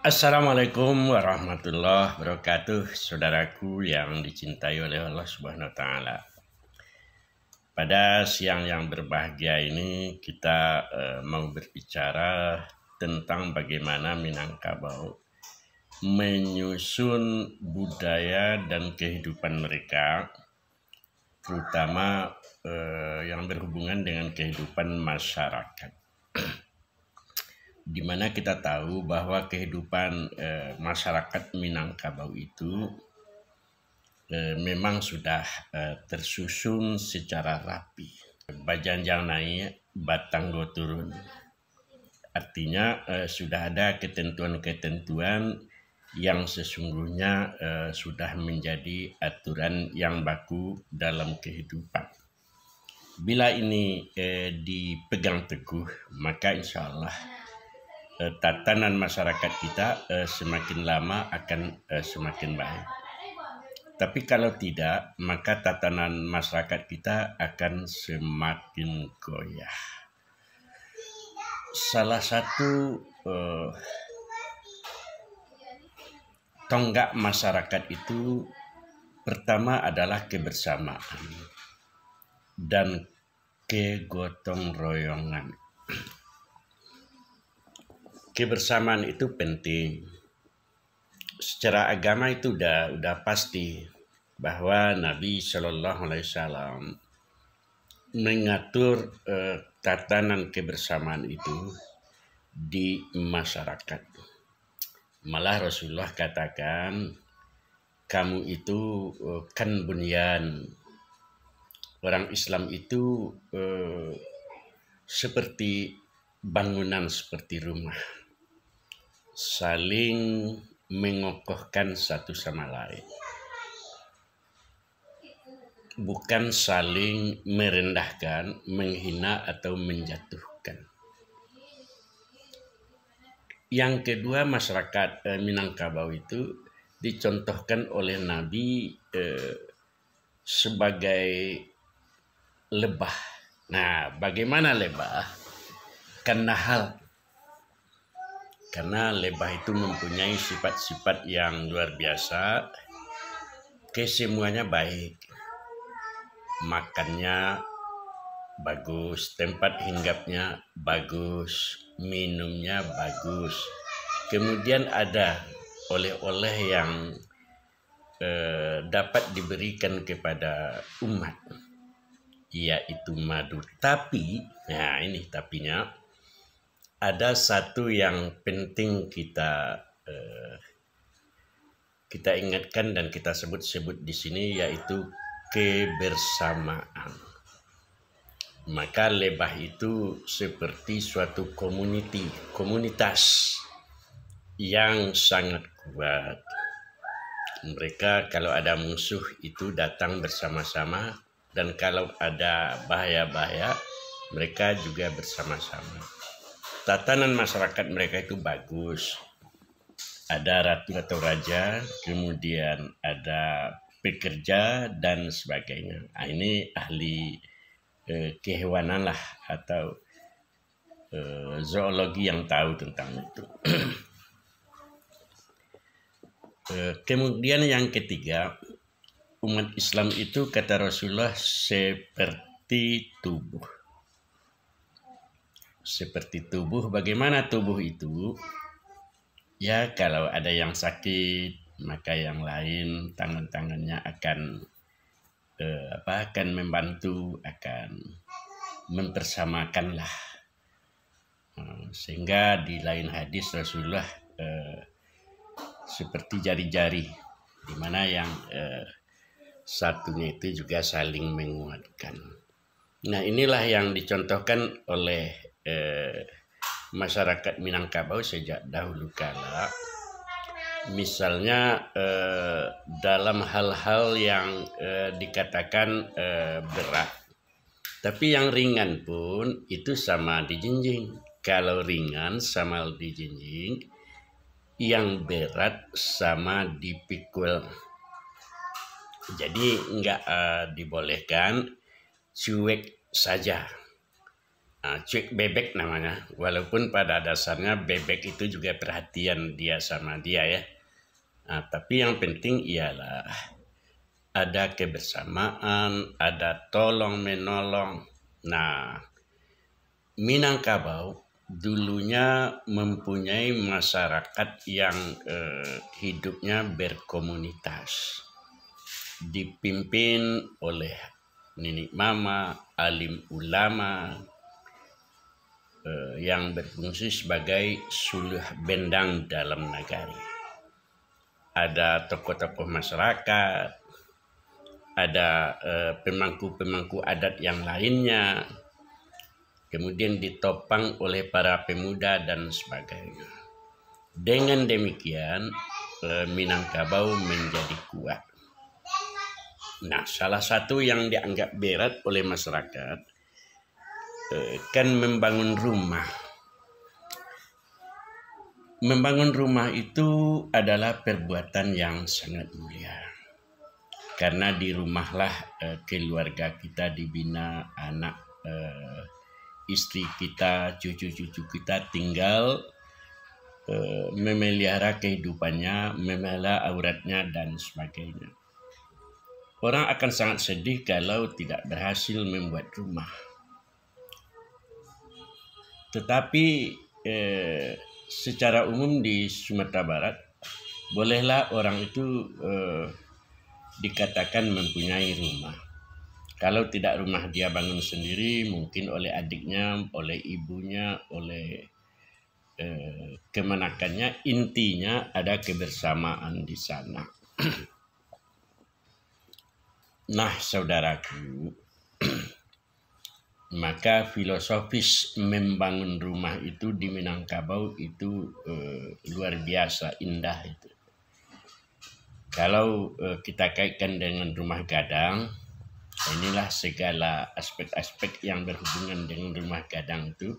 Assalamualaikum warahmatullahi wabarakatuh, saudaraku yang dicintai oleh Allah Subhanahu wa Ta'ala. Pada siang yang berbahagia ini, kita mau berbicara tentang bagaimana Minangkabau menyusun budaya dan kehidupan mereka, terutama yang berhubungan dengan kehidupan masyarakat. Di mana kita tahu bahwa kehidupan masyarakat Minangkabau itu memang sudah tersusun secara rapi. Bajanjang naik, batang go turun. Artinya sudah ada ketentuan-ketentuan yang sesungguhnya sudah menjadi aturan yang baku dalam kehidupan. Bila ini dipegang teguh, maka insya Allah tatanan masyarakat kita semakin lama akan semakin baik. Tapi kalau tidak, maka tatanan masyarakat kita akan semakin goyah. Salah satu tonggak masyarakat itu pertama adalah kebersamaan dan kegotong royongan. Kebersamaan itu penting. Secara agama itu udah pasti bahwa Nabi Shallallahu Alaihi Wasallam mengatur tatanan kebersamaan itu di masyarakat. Malah Rasulullah katakan, kamu itu kan bunyan. Orang Islam itu seperti bangunan, seperti rumah, saling mengokohkan satu sama lain, bukan saling merendahkan, menghina atau menjatuhkan. Yang kedua, masyarakat Minangkabau itu dicontohkan oleh Nabi sebagai lebah. Nah, bagaimana lebah? Karena lebah itu mempunyai sifat-sifat yang luar biasa. Kesemuanya baik, makannya bagus, tempat hinggapnya bagus, minumnya bagus. Kemudian ada oleh-oleh yang dapat diberikan kepada umat, yaitu madu. Tapi, nah ini tapinya, ada satu yang penting kita ingatkan dan kita sebut-sebut di sini, yaitu kebersamaan. Maka lebah itu seperti suatu komunitas yang sangat kuat. Mereka kalau ada musuh itu datang bersama-sama, dan kalau ada bahaya-bahaya mereka juga bersama-sama. Tatanan masyarakat mereka itu bagus. Ada ratu atau raja, kemudian ada pekerja dan sebagainya. Nah, ini ahli kehewanan lah atau zoologi yang tahu tentang itu. Kemudian yang ketiga, umat Islam itu kata Rasulullah seperti tubuh. Seperti tubuh, bagaimana tubuh itu? Ya, kalau ada yang sakit, maka yang lain tangan-tangannya akan membantu, akan mempersamakanlah. Sehingga di lain hadis Rasulullah seperti jari-jari, di mana yang satunya itu juga saling menguatkan. Nah, inilah yang dicontohkan oleh masyarakat Minangkabau sejak dahulu kala. Misalnya dalam hal-hal yang dikatakan berat, tapi yang ringan pun itu sama dijinjing. Kalau ringan sama dijinjing, yang berat sama dipikul. Jadi enggak dibolehkan cuek saja. cuek bebek namanya, walaupun pada dasarnya bebek itu juga perhatian dia sama dia ya. Tapi yang penting ialah ada kebersamaan, ada tolong menolong. Nah, Minangkabau dulunya mempunyai masyarakat yang hidupnya berkomunitas, dipimpin oleh nenek mama, alim ulama, yang berfungsi sebagai suluh bendang dalam nagari. Ada tokoh-tokoh masyarakat, ada pemangku-pemangku adat yang lainnya, kemudian ditopang oleh para pemuda dan sebagainya. Dengan demikian Minangkabau menjadi kuat. Nah, salah satu yang dianggap berat oleh masyarakat kan membangun rumah. Membangun rumah itu adalah perbuatan yang sangat mulia. Karena di rumahlah keluarga kita dibina, anak, istri kita, cucu-cucu kita tinggal memelihara kehidupannya, memelihara auratnya dan sebagainya. Orang akan sangat sedih kalau tidak berhasil membuat rumah. Tetapi secara umum di Sumatera Barat, bolehlah orang itu dikatakan mempunyai rumah. Kalau tidak rumah dia bangun sendiri, mungkin oleh adiknya, oleh ibunya, oleh kemanakannya, intinya ada kebersamaan di sana. Nah, saudaraku, maka filosofis membangun rumah itu di Minangkabau itu luar biasa indah itu. Kalau kita kaitkan dengan rumah gadang, inilah segala aspek-aspek yang berhubungan dengan rumah gadang itu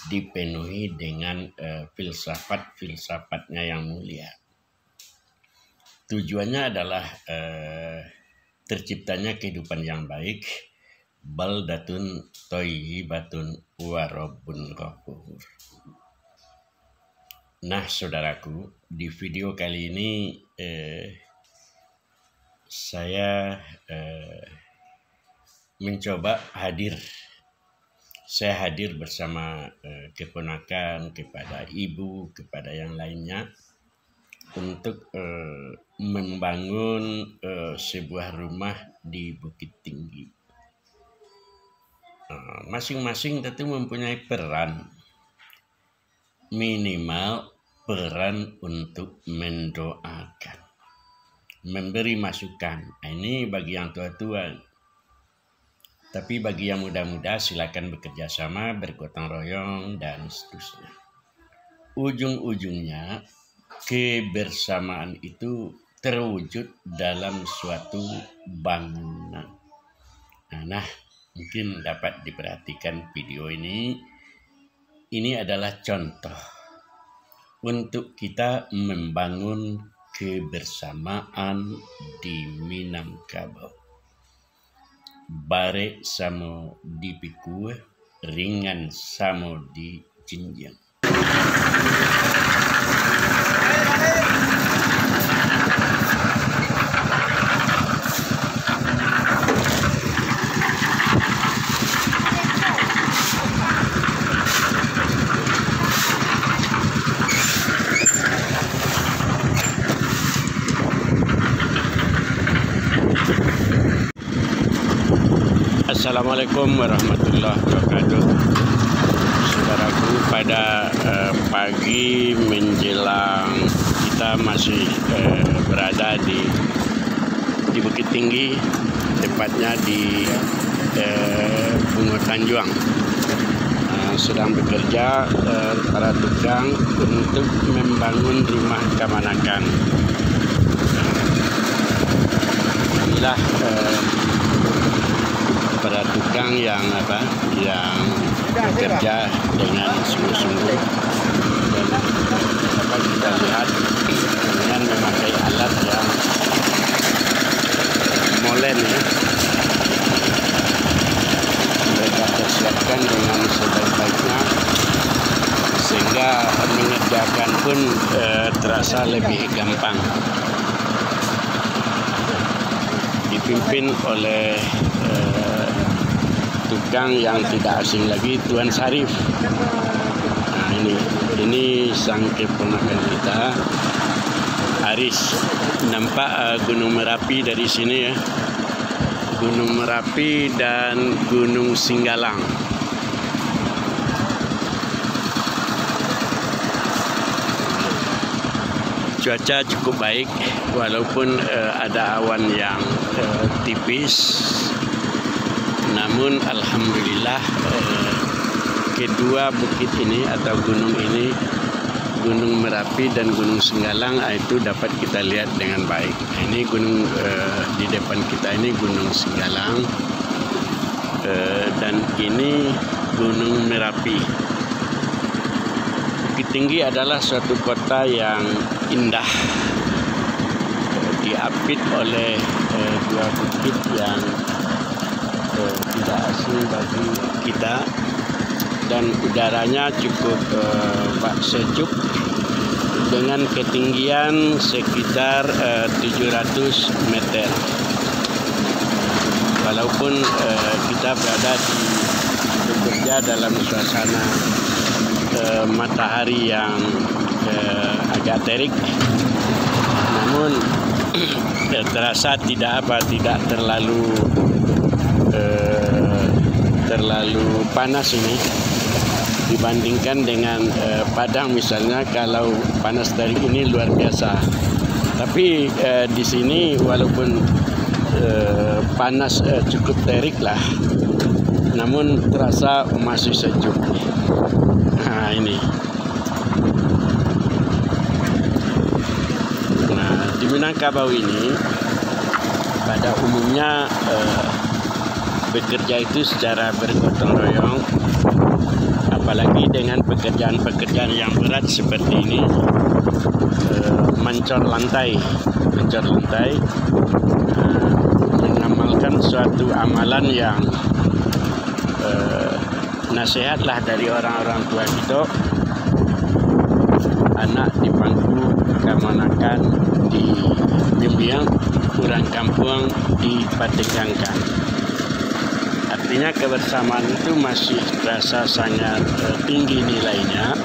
dipenuhi dengan filsafat-filsafatnya yang mulia. Tujuannya adalah terciptanya kehidupan yang baik, baldatun thayyibatun wa rabbun ghafur. Nah, saudaraku, di video kali ini saya mencoba hadir. Saya hadir bersama keponakan, kepada ibu, kepada yang lainnya untuk membangun sebuah rumah di Bukit Tinggi. Masing-masing tentu mempunyai peran, minimal peran untuk mendoakan, memberi masukan. Ini bagi yang tua-tua. Tapi bagi yang muda-muda silakan bekerja sama, bergotong royong dan seterusnya. Ujung-ujungnya kebersamaan itu terwujud dalam suatu bangunan. Nah, mungkin dapat diperhatikan video ini. Ini adalah contoh untuk kita membangun kebersamaan di Minangkabau. Bare samo di pikue, ringan samo di jinjang. Assalamualaikum warahmatullahi wabarakatuh. Saudaraku, pada pagi menjelang kita masih berada di Bukit Tinggi, tepatnya di Bungo Tanjuang. Sedang bekerja para tukang untuk membangun rumah kamanakan. Inilah para tukang yang bekerja dengan sungguh-sungguh, dan dapat kita lihat dengan memakai alat yang molen ya. Mereka persiapkan dengan sebaik terasa lebih gampang. Dipimpin oleh tukang yang tidak asing lagi, Tuan Sarif. Nah, ini sang keponakan kita, Aris. Nampak Gunung Merapi dari sini ya. Gunung Merapi dan Gunung Singgalang. Cuaca cukup baik walaupun ada awan yang tipis, namun alhamdulillah kedua bukit ini atau gunung ini, Gunung Merapi dan Gunung Singgalang, itu dapat kita lihat dengan baik. Ini gunung di depan kita ini Gunung Singgalang dan ini Gunung Merapi. Bukit Tinggi adalah suatu kota yang indah, diapit oleh dua bukit yang tidak asing bagi kita, dan udaranya cukup sejuk dengan ketinggian sekitar 700 meter. Walaupun kita berada bekerja dalam suasana matahari yang agak terik, namun terasa tidak terlalu panas ini dibandingkan dengan Padang misalnya. Kalau panas terik ini luar biasa, tapi di sini walaupun panas cukup terik lah, namun terasa masih sejuk. Nah, ini. Nah, di Minangkabau ini pada umumnya bekerja itu secara bergotong royong, apalagi dengan pekerjaan-pekerjaan yang berat seperti ini, mencor lantai, mengamalkan suatu amalan yang nasihatlah dari orang-orang tua kita. Anak di pangku kamanakan di bimbing, kurang kampung dipategangkan. Artinya kebersamaan itu masih terasa sangat tinggi nilainya,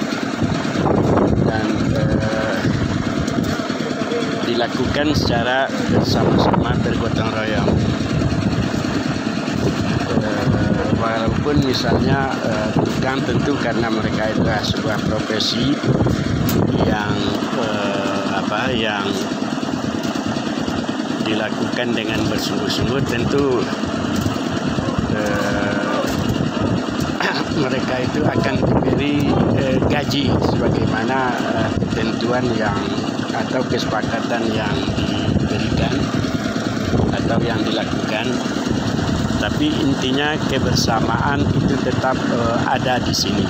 dan dilakukan secara bersama-sama bergotong royong. Walaupun misalnya tukang, tentu karena mereka adalah sebuah profesi yang yang dilakukan dengan bersungguh-sungguh, tentu mereka itu akan diberi gaji sebagaimana ketentuan yang atau kesepakatan yang diberikan atau yang dilakukan. Tapi intinya kebersamaan itu tetap ada di sini.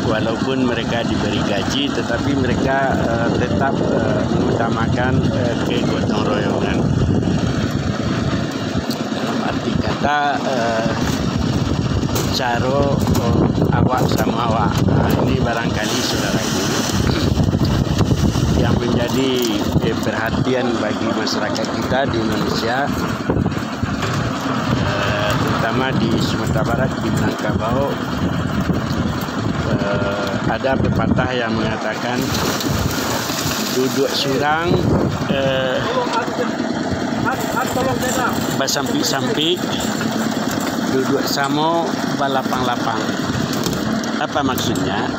Walaupun mereka diberi gaji, tetapi mereka tetap mengutamakan kegotong royongan. Dalam arti kata caro awak sama awak. Nah, ini barangkali saudaraku yang menjadi perhatian bagi masyarakat kita di Indonesia, terutama di Sumatera Barat, di Minangkabau. Ada pepatah yang mengatakan duduk surang basampi-sampi, duduk samo balapang-lapang. Apa maksudnya?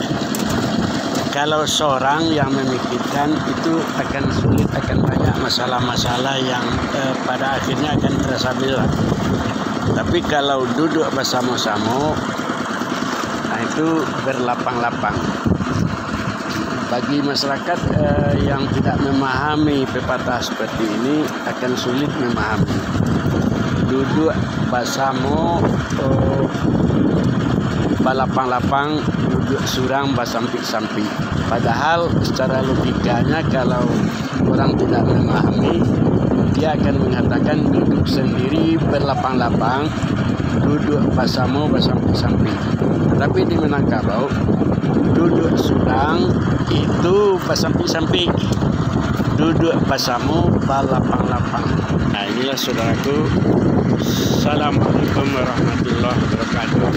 Kalau seorang yang memikirkan itu akan sulit, akan banyak masalah-masalah yang pada akhirnya akan terasa berat. Tapi kalau duduk bersama-sama, nah itu berlapang-lapang. Bagi masyarakat yang tidak memahami pepatah seperti ini akan sulit memahami. Duduk bersama balapang-lapang, duduk surang basampi-sampi. Padahal secara logikanya kalau orang tidak memahami, dia akan mengatakan duduk sendiri berlapang-lapang, duduk pasamu bersamping-samping. Tapi di Minangkabau duduk sedang itu bersamping-samping, duduk pasamu berlapang-lapang. Nah, inilah saudaraku. Assalamualaikum warahmatullahi wabarakatuh.